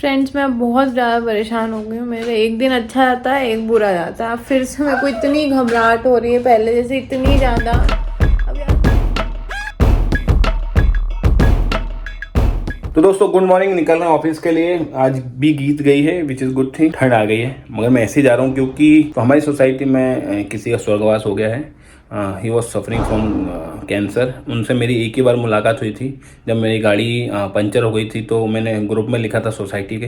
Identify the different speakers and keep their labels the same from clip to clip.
Speaker 1: Friends, मैं बहुत ज़्यादा परेशान हो गई हूँ। मेरा एक दिन अच्छा जाता है, एक बुरा जाता है। अब फिर से मेरे को इतनी घबराहट हो रही है, पहले जैसे इतनी ज़्यादा। अब यार
Speaker 2: तो दोस्तों गुड मॉर्निंग। निकल रहा हूँ ऑफिस के लिए। आज भी गीत गई है विच इज़ गुड थिंग। ठंड आ गई है मगर मैं ऐसे ही जा रहा हूँ क्योंकि तो हमारी सोसाइटी में किसी का स्वर्गवास हो गया है। He was suffering from cancer. उनसे मेरी एक ही बार मुलाकात हुई थी जब मेरी गाड़ी पंचर हो गई थी। तो मैंने ग्रुप में लिखा था सोसाइटी के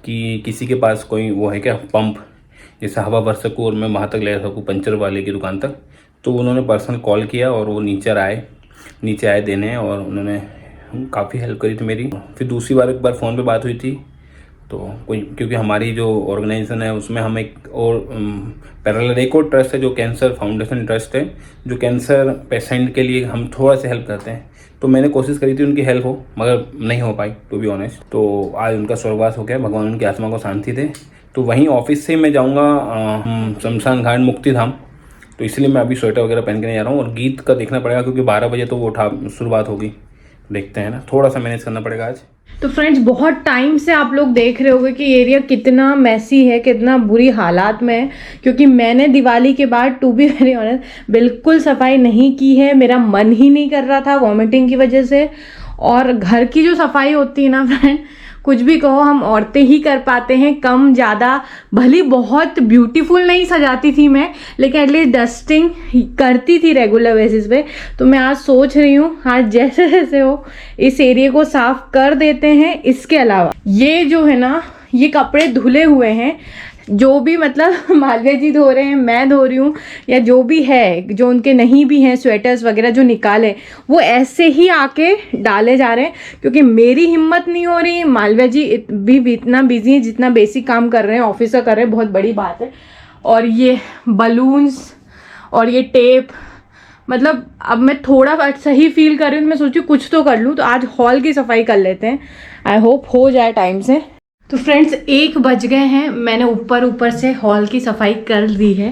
Speaker 2: कि किसी के पास कोई वो है क्या पंप, जैसे हवा भर सकूँ और मैं वहाँ तक ले सकूँ पंचर वाले की दुकान तक। तो उन्होंने पर्सनल कॉल किया और वो नीचे आए देने, और उन्होंने काफ़ी हेल्प करी थी मेरी। फिर दूसरी बार एक बार फ़ोन पे बात हुई थी तो कोई, क्योंकि हमारी जो ऑर्गेनाइजेशन है उसमें हम एक और पैरेलल एक और ट्रस्ट है जो कैंसर फाउंडेशन ट्रस्ट है, जो कैंसर पेशेंट के लिए हम थोड़ा सा हेल्प करते हैं। तो मैंने कोशिश करी थी उनकी हेल्प हो मगर नहीं हो पाई टू बी ऑनेस्ट। तो आज उनका स्वर्गवास हो गया, भगवान उनकी आत्मा को शांति दे। तो वहीं ऑफिस से मैं जाऊँगा शमशान घाट मुक्ति धाम। तो इसलिए मैं अभी स्वेटर वगैरह पहन के नहीं जा रहा हूँ, और गीत का देखना पड़ेगा क्योंकि 12 बजे तो वो शुरुआत होगी। देखते हैं ना, थोड़ा सा मैनेज करना पड़ेगा आज।
Speaker 1: तो फ्रेंड्स, बहुत टाइम से आप लोग देख रहे होंगे कि एरिया कितना मैसी है, कितना बुरी हालात में है। क्योंकि मैंने दिवाली के बाद टू बी वेरी ऑनेस्ट बिल्कुल सफाई नहीं की है। मेरा मन ही नहीं कर रहा था वॉमिटिंग की वजह से। और घर की जो सफाई होती है ना फ्रेंड, कुछ भी कहो, हम औरतें ही कर पाते हैं, कम ज़्यादा। भली बहुत ब्यूटीफुल नहीं सजाती थी मैं, लेकिन एटलीस्ट डस्टिंग करती थी रेगुलर बेसिस पे। तो मैं आज सोच रही हूँ आज जैसे जैसे हो इस एरिया को साफ कर देते हैं। इसके अलावा ये जो है ना, ये कपड़े धुले हुए हैं, जो भी मतलब मालवीय जी धो रहे हैं, मैं धो रही हूँ, या जो भी है, जो उनके नहीं भी हैं स्वेटर्स वगैरह जो निकाले, वो ऐसे ही आके डाले जा रहे हैं। क्योंकि मेरी हिम्मत नहीं हो रही। मालवीय जी भी इतना बिजी हैं, जितना बेसिक काम कर रहे हैं ऑफिस का कर रहे हैं, बहुत बड़ी बात है। और ये बलून्स और ये टेप, मतलब अब मैं थोड़ा सही फील कर रही हूँ। मैं सोची कुछ तो कर लूँ, तो आज हॉल की सफाई कर लेते हैं। आई होप हो जाए टाइम से। तो फ्रेंड्स 1 बज गए हैं, मैंने ऊपर से हॉल की सफाई कर दी है।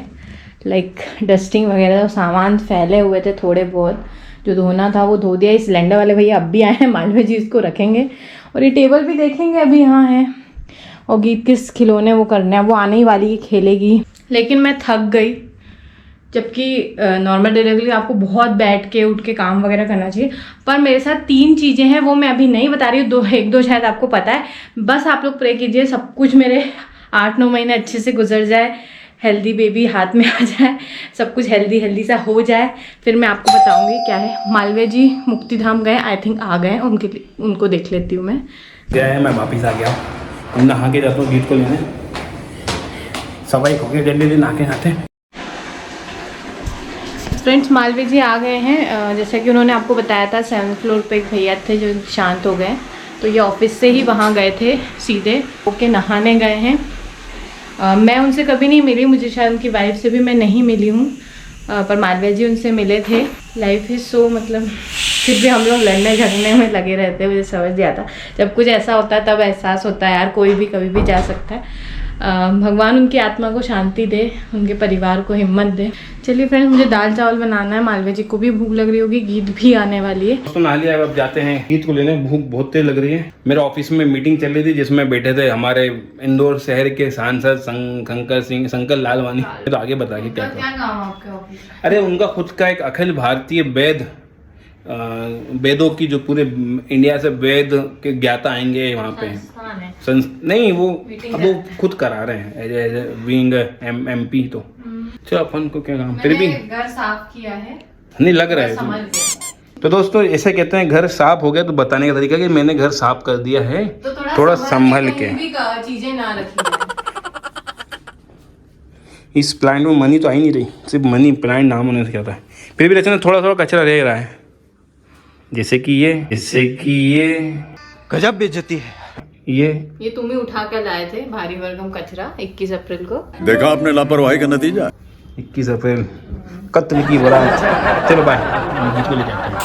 Speaker 1: लाइक डस्टिंग वगैरह, सामान फैले हुए थे थोड़े बहुत, जो धोना था वो धो दिया। इस सिलेंडर वाले भैया अब भी आए हैं, मालवीय जी इसको रखेंगे। और ये टेबल भी देखेंगे अभी यहाँ है। और गीत किस खिलौने वो करने हैं, वो आने ही वाली खेलेगी। लेकिन मैं थक गई, जबकि नॉर्मल डिलीवरी आपको बहुत बैठ के उठ के काम वगैरह करना चाहिए। पर मेरे साथ 3 चीज़ें हैं, वो मैं अभी नहीं बता रही हूँ। एक दो शायद आपको पता है। बस आप लोग प्रे कीजिए सब कुछ मेरे 8-9 महीने अच्छे से गुजर जाए, हेल्दी बेबी हाथ में आ जाए, सब कुछ हेल्दी सा हो जाए, फिर मैं आपको बताऊँगी क्या है। मालवीय जी मुक्ति धाम गए, आई थिंक आ गए, उनको देख लेती हूँ मैं।
Speaker 2: गया है, मैं वापस आ गया। हम नहा के जाता हूँ गीत को लेने। सफाई हो गई, जल्दी नहा के आते हैं।
Speaker 1: फ्रेंड्स मालवीय जी आ गए हैं। जैसा कि उन्होंने आपको बताया था, 7th फ्लोर पे एक भैया थे जो शांत हो गए। तो ये ऑफिस से ही वहाँ गए थे सीधे होके नहाने गए हैं। मैं उनसे कभी नहीं मिली, मुझे शायद उनकी वाइफ से भी मैं नहीं मिली हूँ, पर मालवीय जी उनसे मिले थे। लाइफ इज सो, मतलब फिर भी हम लोग लड़ने झगड़ने में लगे रहते हैं। मुझे समझ नहीं आता, जब कुछ ऐसा होता है तब एहसास होता है यार कोई भी कभी भी जा सकता है। भगवान उनकी आत्मा को शांति दे, उनके परिवार को हिम्मत दे। चलिए फ्रेंड्स, मुझे दाल चावल बनाना है, मालवीय जी को भी भूख लग रही होगी, गीत भी आने वाली है।
Speaker 2: तो नहा लिया, अब जाते हैं गीत को लेने। भूख बहुत तेज लग रही है। मेरे ऑफिस में मीटिंग चल रही थी जिसमें बैठे थे हमारे इंदौर शहर के सांसद शंकर लालवानी। तो आगे बताइए क्या
Speaker 1: काम आपके ऑफिस?
Speaker 2: अरे उनका खुद का एक अखिल भारतीय वेदों की, जो पूरे इंडिया से वेद के ज्ञाता आएंगे वहाँ पे नहीं, वो अब वो खुद करा रहे हैं एज ए विंग MP। तो चलो अपन को क्या काम, फिर भी
Speaker 1: घर साफ किया है,
Speaker 2: नहीं लग रहा है। तो दोस्तों ऐसे कहते हैं घर साफ हो गया, तो बताने का तरीका कि मैंने घर साफ कर दिया है,
Speaker 1: तो
Speaker 2: थोड़ा संभल के।
Speaker 1: चीजें ना रखी।
Speaker 2: इस प्लांट में मनी तो आ ही नहीं रही, सिर्फ मनी प्लांट नाम होने से क्या होता है। फिर भी रचना थोड़ा कचरा रह रहा है, जैसे कि ये
Speaker 3: गजब बेइज्जती है।
Speaker 1: ये तुम ही उठा कर लाए थे भारी भरकम कचरा 21 अप्रैल को।
Speaker 3: देखा आपने लापरवाही का नतीजा।
Speaker 2: 21 अप्रैल कत्ल की बारात। चलो बाय, गीत को ले जाते हैं।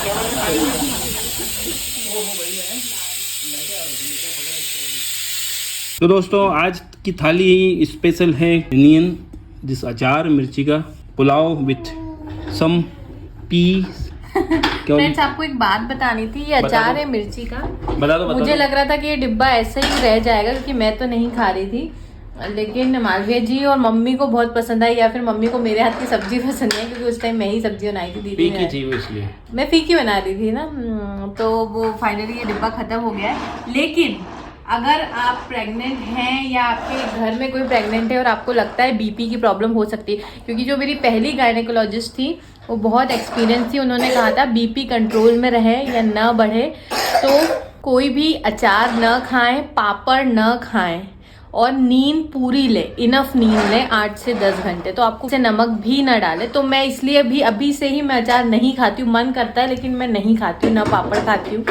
Speaker 2: तो दोस्तों आज की थाली स्पेशल है इंडियन, जिस अचार मिर्ची का pulao with some piece
Speaker 1: friends आपको एक बात बतानी थी, ये
Speaker 2: बता
Speaker 1: अचार
Speaker 2: दो।
Speaker 1: है मिर्ची का।
Speaker 2: बता दो
Speaker 1: मुझे लग रहा था कि ये डिब्बा ऐसे ही रह जाएगा क्योंकि मैं तो नहीं खा रही थी, लेकिन मालविया जी और मम्मी को बहुत पसंद आई, या फिर मम्मी को मेरे हाथ की सब्जी पसंद है क्योंकि उस टाइम मैं ही सब्जी बनाई थी दीदी ने।
Speaker 2: थी वो इसलिए
Speaker 1: मैं फीकी बना रही थी ना, तो वो फाइनली ये डिब्बा खत्म हो गया है। लेकिन अगर आप प्रेग्नेंट हैं या आपके घर में कोई प्रेग्नेंट है और आपको लगता है बीपी की प्रॉब्लम हो सकती है, क्योंकि जो मेरी पहली गायनेकोलॉजिस्ट थी वो बहुत एक्सपीरियंस थी, उन्होंने कहा था बीपी कंट्रोल में रहे या ना बढ़े तो कोई भी अचार न खाएं, पापड़ न खाएं और नींद पूरी ले, इनफ नींद ले 8 से 10 घंटे। तो आपको से नमक भी ना डाले। तो मैं इसलिए भी अभी से ही मैं अचार नहीं खाती हूँ, मन करता है लेकिन मैं नहीं खाती हूँ, ना पापड़ खाती हूँ।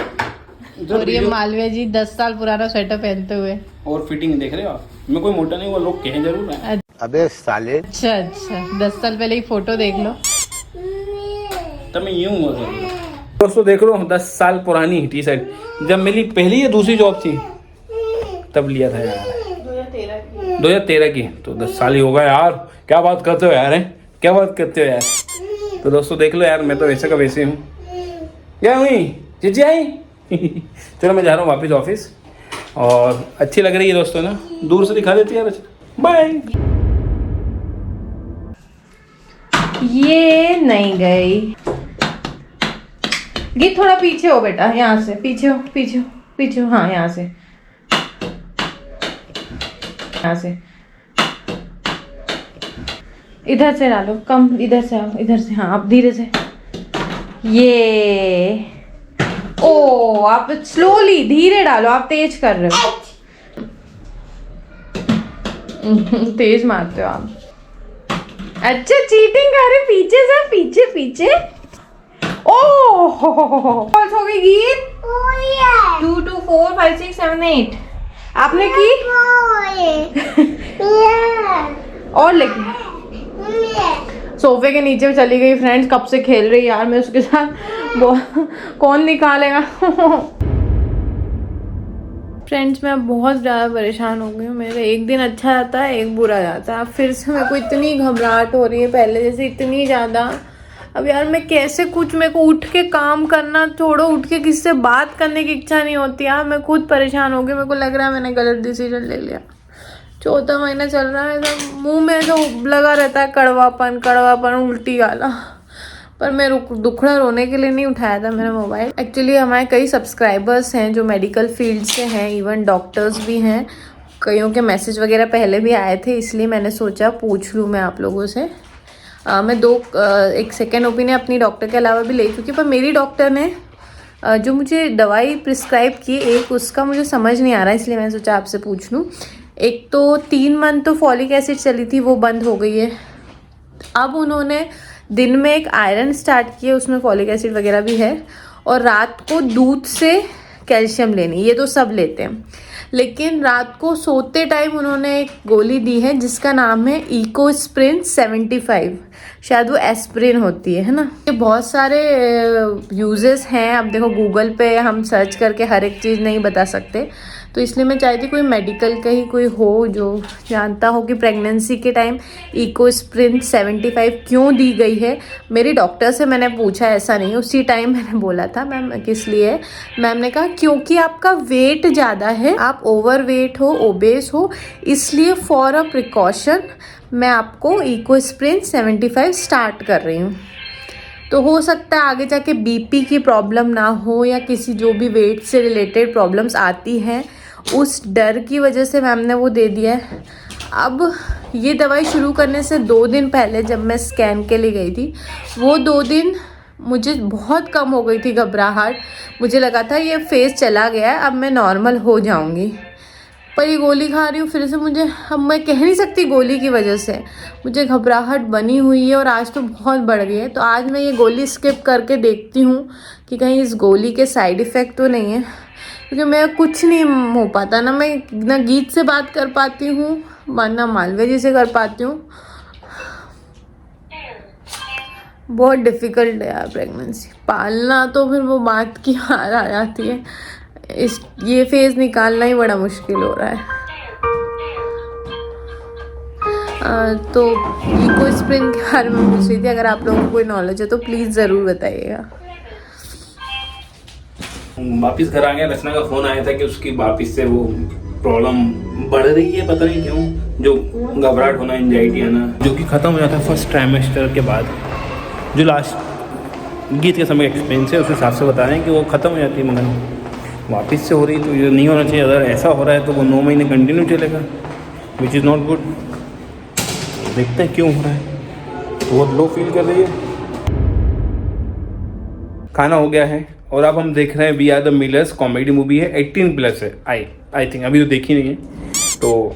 Speaker 1: और ये मालविया जी 10 साल पुराना स्वेटर पहनते हुए,
Speaker 2: और फिटिंग देख रहे हो आप, मैं कोई मोटा नहीं हुआ, लोग कहें जरूर है।
Speaker 3: अबे साले।
Speaker 1: अच्छा 10 साल पहले ही फोटो देख लो।
Speaker 2: तब मैं यूं हुआ था। दोस्तों देख लो 10 साल पुरानी टी शर्ट, जब मेरी पहली या दूसरी जॉब थी तब लिया था यार, 2013 की। तो 10 साल ही होगा यार, क्या बात करते हो यार, हैं क्या बात करते हो यार। तो दोस्तों देख लो यार, मैं तो वैसे का वैसे हूँ। क्या हुई जीजी आई चलो मैं जा रहा हूँ वापस ऑफिस, और अच्छी लग रही है दोस्तों ना, दूर से दिखा देती है यार। बाय।
Speaker 1: ये नहीं गई, गीत थोड़ा पीछे हो बेटा, यहाँ से पीछे हो, पीछे हो, पीछे हो, हाँ यहाँ से, यहाँ से, इधर से डालो, कम इधर से आओ, इधर से, हाँ आप धीरे से। ये ओ आप स्लोली धीरे डालो, आप तेज कर रहे हो तेज मारते हो आप। अच्छा चीटिंग कर रहे, पीछे से, पीछे पीछे। ओह हो गई गीत। 2 2 4 5 6 7 8 आपने की और लेकिन सोफे के नीचे चली गई फ्रेंड्स, कब से खेल रही यार, मैं उसके साथ कौन निकालेगा फ्रेंड्स मैं बहुत ज़्यादा परेशान हो गई हूँ। मेरा एक दिन अच्छा जाता है, एक बुरा जाता है। अब फिर से मेरे को इतनी घबराहट हो रही है पहले जैसे, इतनी ज़्यादा। अब यार मैं कैसे कुछ, मेरे को उठ के काम करना छोड़ो, उठ के किसी से बात करने की इच्छा नहीं होती यार। मैं खुद परेशान हो गई, मेरे को लग रहा है मैंने गलत डिसीजन ले लिया। 4था महीना चल रहा है, तो मुँह में तो लगा रहता है कड़वापन कड़वापन, उल्टी वाला। पर मैं दुखड़ा रोने के लिए नहीं उठाया था मेरा मोबाइल। एक्चुअली हमारे कई सब्सक्राइबर्स हैं जो मेडिकल फील्ड से हैं, इवन डॉक्टर्स भी हैं, कईयों के मैसेज वगैरह पहले भी आए थे, इसलिए मैंने सोचा पूछ लूँ मैं आप लोगों से। मैं एक सेकेंड ओपिनियन अपनी डॉक्टर के अलावा भी ले चुकी, पर मेरी डॉक्टर ने जो मुझे दवाई प्रिस्क्राइब की एक, उसका मुझे समझ नहीं आ रहा, इसलिए मैंने सोचा आपसे पूछ लूँ। एक तो 3 मंथ तो फॉलिक एसिड चली थी, वो बंद हो गई है। अब उन्होंने दिन में एक आयरन स्टार्ट किया, उसमें फॉलिक एसिड वगैरह भी है, और रात को दूध से कैल्शियम लेनी, ये तो सब लेते हैं। लेकिन रात को सोते टाइम उन्होंने एक गोली दी है जिसका नाम है इकोस्प्रिन 75, शायद वो एस्प्रिन होती है ना। ये बहुत सारे यूजेस हैं, अब देखो गूगल पे हम सर्च करके हर एक चीज़ नहीं बता सकते, तो इसलिए मैं चाहती कोई मेडिकल का ही कोई हो जो जानता हो कि प्रेगनेंसी के टाइम इकोस्प्रिन 75 क्यों दी गई है। मेरी डॉक्टर से मैंने पूछा, ऐसा नहीं उसी टाइम मैंने बोला था मैम किस लिए, मैम ने कहा क्योंकि आपका वेट ज़्यादा है, आप ओवर वेट हो, ओबेस हो, इसलिए फॉर अ प्रिकॉशन मैं आपको इकोस्प्रिन 75 स्टार्ट कर रही हूँ। तो हो सकता है आगे जाके बीपी की प्रॉब्लम ना हो, या किसी जो भी वेट से रिलेटेड प्रॉब्लम्स आती हैं, उस डर की वजह से मैम ने वो दे दिया है। अब ये दवाई शुरू करने से 2 दिन पहले जब मैं स्कैन के लिए गई थी, वो 2 दिन मुझे बहुत कम हो गई थी घबराहट, मुझे लगा था ये फेज़ चला गया है, अब मैं नॉर्मल हो जाऊंगी। पर ये गोली खा रही हूँ फिर से, मुझे अब मैं कह नहीं सकती गोली की वजह से मुझे घबराहट बनी हुई है, और आज तो बहुत बढ़ गई है। तो आज मैं ये गोली स्किप करके देखती हूँ कि कहीं इस गोली के साइड इफ़ेक्ट तो नहीं है, क्योंकि मैं कुछ नहीं हो पाता ना, मैं ना गीत से बात कर पाती हूँ ना मालविया जी से कर पाती हूँ। बहुत डिफ़िकल्ट है यार प्रेगनेंसी पालना, तो फिर वो बात की हार आ जाती है। ये फेज़ निकालना ही बड़ा मुश्किल हो रहा है। तो इकोस्प्रिन के बारे में पूछ रही थी, अगर आप लोगों को कोई नॉलेज है तो प्लीज़ ज़रूर बताइएगा।
Speaker 2: वापिस घर आ गया। रचना का फोन आया था कि उसकी वापिस से वो प्रॉब्लम बढ़ रही है, पता नहीं क्यों, जो घबराहट होना, एंजाइटी आना, जो कि ख़त्म हो जाता है फर्स्ट ट्राइमेस्टर के बाद। जो लास्ट गीत के समय एक्सपीरियंस है उस हिसाब से बता रहे हैं कि वो ख़त्म हो जाती है, मगर वापस से हो रही है तो ये नहीं होना चाहिए। अगर ऐसा हो रहा है तो वो 9 महीने कंटिन्यू चलेगा, विच इज़ नॉट गुड। देखते हैं क्यों हो रहा है। बहुत लो फील कर रही है। खाना हो गया है और अब हम देख रहे हैं we are the Millers. Comedy movie है, 18+ है। आई थिंक अभी तो देखी नहीं है, तो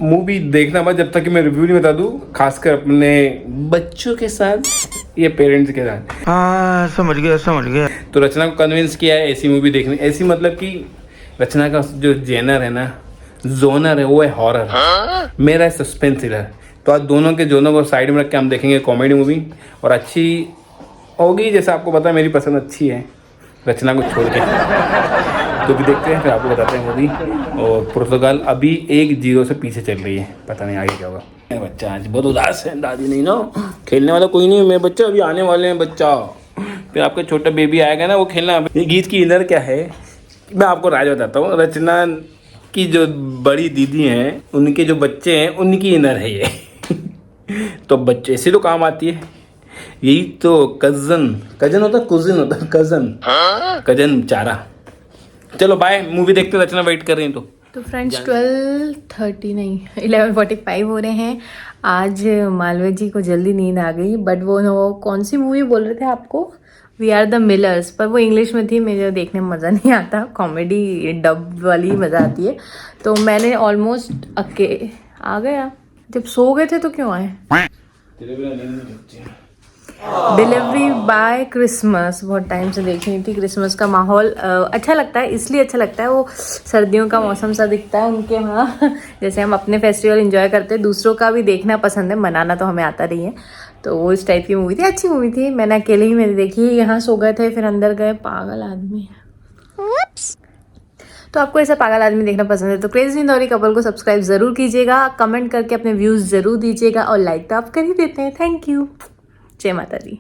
Speaker 2: मूवी देखना मत जब तक कि मैं रिव्यू नहीं बता दूं, खासकर अपने बच्चों के साथ या पेरेंट्स के साथ।
Speaker 3: हाँ समझ गया।
Speaker 2: तो रचना को कन्विंस किया है ऐसी मूवी देखने। ऐसी मतलब कि रचना का जो जेनर है ना, जोनर है, वो है हॉरर, मेरा है सस्पेंस थ्रिलर। तो आज दोनों के जोनों को साइड में रख के हम देखेंगे कॉमेडी मूवी, और अच्छी होगी। जैसा आपको पता है मेरी पसंद अच्छी है रचना को छोड़ के, तो भी देखते हैं फिर आपको बताते हैं मूवी। और पुर्तगाल अभी 1-0 से पीछे चल रही है, पता नहीं आगे क्या होगा। मेरा बच्चा आज बहुत उदास है, दादी नहीं ना, खेलने वाला कोई नहीं है। मेरे बच्चा अभी आने वाले हैं, बच्चा फिर आपका छोटा बेबी आएगा ना, वो खेलना। ये गीत की इनर क्या है मैं आपको राज बताता हूँ। रचना की जो बड़ी दीदी हैं, उनके जो बच्चे हैं, उनकी इनर है ये। तो बच्चे इसी तो काम आती है। यही तो कजन होता, कुजिन होता, कजन चारा। चलो बाय, मूवी देखते, रचना वेट कर रही है। तो
Speaker 1: फ्रेंड्स 12:30 नहीं 11:45 हो रहे हैं। आज मालवीय जी को जल्दी नींद आ गई, बट वो कौन सी मूवी बोल रहे थे आपको, वी आर द मिलर्स, पर वो इंग्लिश में थी, मुझे देखने में मज़ा नहीं आता। कॉमेडी डब वाली मज़ा आती है। तो मैंने ऑलमोस्ट आ गया। जब सो गए थे तो क्यों आए। डिलीवरी बाय क्रिसमस बहुत टाइम से देख रही थी। क्रिसमस का माहौल अच्छा लगता है, इसलिए अच्छा लगता है, वो सर्दियों का मौसम सा दिखता है उनके वहाँ। जैसे हम अपने फेस्टिवल एंजॉय करते हैं, दूसरों का भी देखना पसंद है, मनाना तो हमें आता नहीं है। तो वो इस टाइप की मूवी थी, अच्छी मूवी थी। मैंने अकेले ही मेरी देखी। यहाँ सो गए थे, फिर अंदर गए, पागल आदमी। तो आपको ऐसा पागल आदमी देखना पसंद है तो क्रेजी इंदौरी कपल को सब्सक्राइब जरूर कीजिएगा, कमेंट करके अपने व्यूज़ जरूर दीजिएगा, और लाइक तो आप कर ही देते हैं। Thank you. जय माता दी।